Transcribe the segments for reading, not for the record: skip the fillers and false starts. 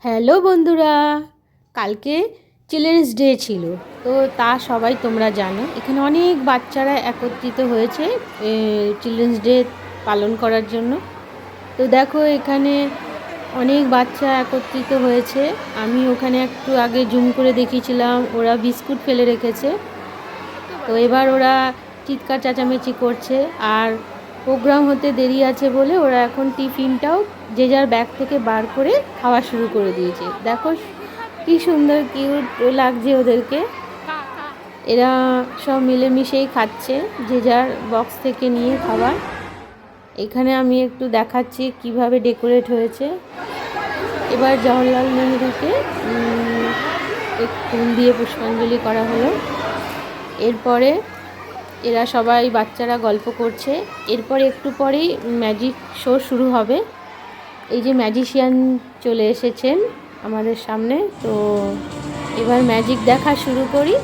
Hello বন্ধুরা, কালকে children's day ছিল। তো তা সবাই তোমরা জানো, এখানে অনেক বাচ্চারা একত্রিত হয়েছে চিলড্রেন্স ডে পালন করার জন্য। তো দেখো এখানে অনেক বাচ্চা একত্রিত হয়েছে। আমি ওখানে একটু আগে জুম করে দেখিয়েছিলাম, ওরা বিস্কুট ফেলে রেখেছে। তো এবার ওরা চিৎকার চেঁচামেচি করছে, আর প্রোগ্রাম হতে দেরি আছে বলে ওরা এখন টিফিনটাও যে যার ব্যাগ থেকে বার করে খাওয়া শুরু করে দিয়েছে। দেখো কি সুন্দর কিউট লাগছে ওদেরকে। এরা সব মিলেমিশেই খাচ্ছে, যে যার বক্স থেকে নিয়ে খাবার। এখানে আমি একটু দেখাচ্ছি কিভাবে ডেকোরেট হয়েছে। এবার জওহরলাল নেহরুকে ফুল দিয়ে পুষ্পাঞ্জলি করা হলো। এরপরে এরা সবাই বাচ্চারা গল্প করছে। এরপরে একটু পরেই ম্যাজিক শো শুরু হবে। এই যে ম্যাজিশিয়ান চলে এসেছেন আমাদের সামনে, তো এবার ম্যাজিক দেখা শুরু করি।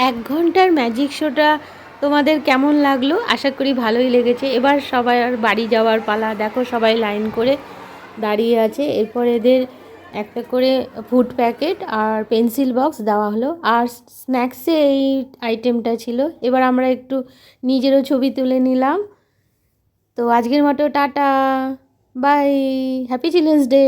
এক ঘন্টার ম্যাজিক শোটা তোমাদের কেমন লাগলো? আশা করি ভালোই লেগেছে। এবার সবাই আর বাড়ি যাওয়ার পালা। দেখো সবাই লাইন করে দাঁড়িয়ে আছে। এরপর এদের একটা করে ফুড প্যাকেট আর পেন্সিল বক্স দেওয়া হলো, আর স্ন্যাক্সে এই আইটেমটা ছিল। এবার আমরা একটু নিজেরও ছবি তুলে নিলাম। তো আজকের মতো tata, bye, happy Children's day.